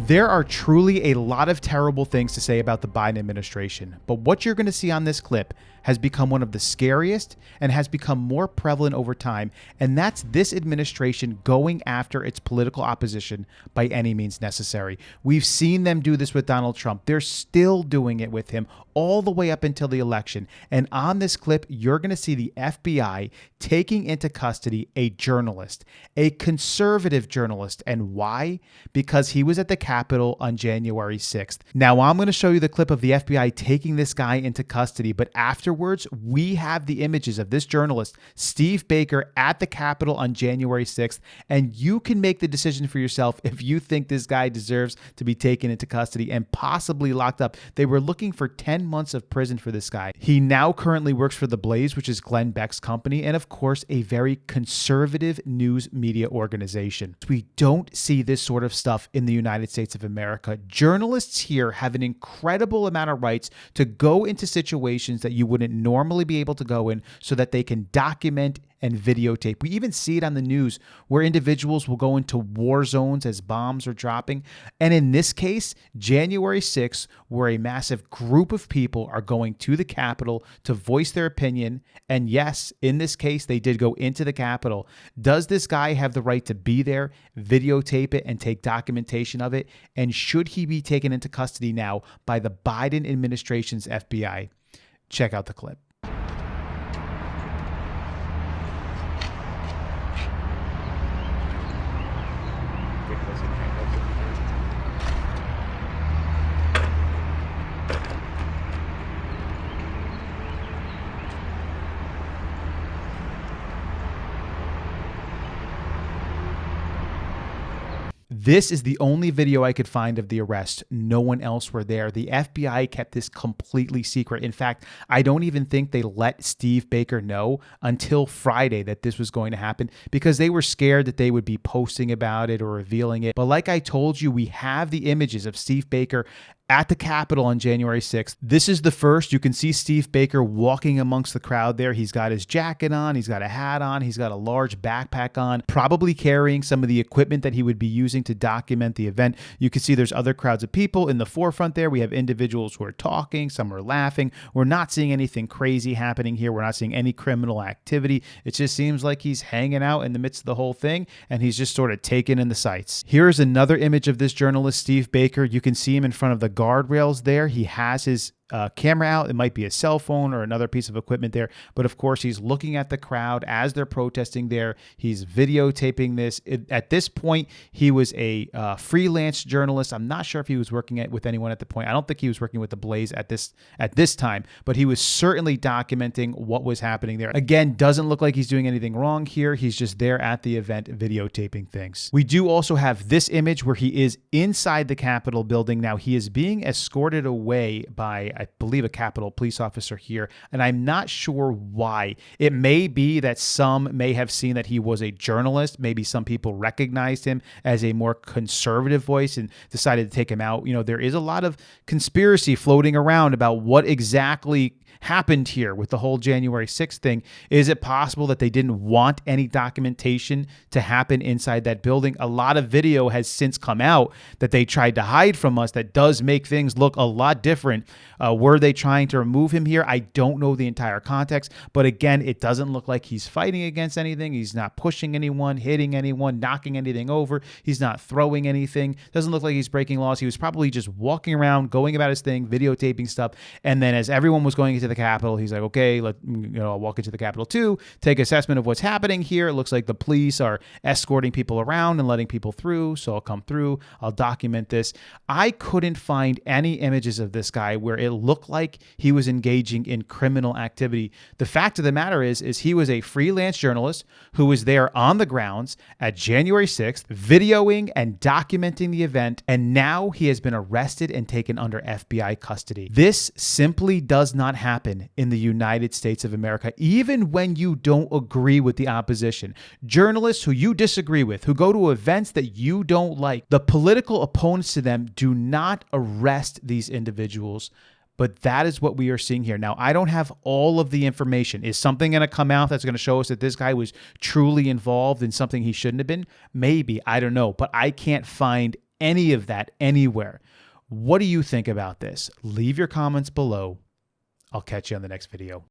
There are truly a lot of terrible things to say about the Biden administration, but what you're going to see on this clip has become one of the scariest and has become more prevalent over time, and that's this administration going after its political opposition by any means necessary. We've seen them do this with Donald Trump. They're still doing it with him all the way up until the election. And on this clip, you're going to see the FBI taking into custody a journalist, a conservative journalist. And why? Because he was at the Capitol on January 6th. Now, I'm going to show you the clip of the FBI taking this guy into custody, but afterwards, we have the images of this journalist, Steve Baker, at the Capitol on January 6th, and you can make the decision for yourself if you think this guy deserves to be taken into custody and possibly locked up. They were looking for 10 months of prison for this guy. He now currently works for The Blaze, which is Glenn Beck's company, and of course, a very conservative news media organization. We don't see this sort of stuff in the United States of America. Journalists here have an incredible amount of rights to go into situations that you wouldn't normally be able to go in so that they can document and videotape. We even see it on the news where individuals will go into war zones as bombs are dropping. And in this case, January 6th, where a massive group of people are going to the Capitol to voice their opinion. And yes, in this case, they did go into the Capitol. Does this guy have the right to be there, videotape it, and take documentation of it? And should he be taken into custody now by the Biden administration's FBI? Check out the clip. This is the only video I could find of the arrest. No one else were there. The FBI kept this completely secret. In fact, I don't even think they let Steve Baker know until Friday that this was going to happen because they were scared that they would be posting about it or revealing it. But like I told you, we have the images of Steve Baker at the Capitol on January 6th. This is the first. You can see Steve Baker walking amongst the crowd there. He's got his jacket on. He's got a hat on. He's got a large backpack on, probably carrying some of the equipment that he would be using to document the event. You can see there's other crowds of people in the forefront there. We have individuals who are talking. Some are laughing. We're not seeing anything crazy happening here. We're not seeing any criminal activity. It just seems like he's hanging out in the midst of the whole thing, and he's just sort of taking in the sights. Here's another image of this journalist, Steve Baker. You can see him in front of the guardrails there. He has his camera out. It might be a cell phone or another piece of equipment there. But of course, he's looking at the crowd as they're protesting there. He's videotaping this. At this point, he was a freelance journalist. I'm not sure if he was working with anyone at the point. I don't think he was working with The Blaze at this time, but he was certainly documenting what was happening there. Again, doesn't look like he's doing anything wrong here. He's just there at the event videotaping things. We do also have this image where he is inside the Capitol building. Now, he is being escorted away by, I believe, a Capitol police officer here, and I'm not sure why. It may be that some may have seen that he was a journalist. Maybe some people recognized him as a more conservative voice and decided to take him out. You know, there is a lot of conspiracy floating around about what exactly happened here with the whole January 6th thing. Is it possible that they didn't want any documentation to happen inside that building? A lot of video has since come out that they tried to hide from us that does make things look a lot different. Were they trying to remove him here? I don't know the entire context, but again, it doesn't look like he's fighting against anything. He's not pushing anyone, hitting anyone, knocking anything over. He's not throwing anything. Doesn't look like he's breaking laws. He was probably just walking around, going about his thing, videotaping stuff. And then as everyone was going into the Capitol, he's like, okay, I'll walk into the Capitol too, take assessment of what's happening here. It looks like the police are escorting people around and letting people through, so I'll come through, I'll document this. I couldn't find any images of this guy where it looked like he was engaging in criminal activity. The fact of the matter is he was a freelance journalist who was there on the grounds at January 6th, videoing and documenting the event, and now he has been arrested and taken under FBI custody. This simply does not happen in the United States of America, even when you don't agree with the opposition. Journalists who you disagree with, who go to events that you don't like, the political opponents to them do not arrest these individuals. But that is what we are seeing here. Now, I don't have all of the information. Is something going to come out that's going to show us that this guy was truly involved in something he shouldn't have been? Maybe. I don't know. But I can't find any of that anywhere. What do you think about this? Leave your comments below. I'll catch you on the next video.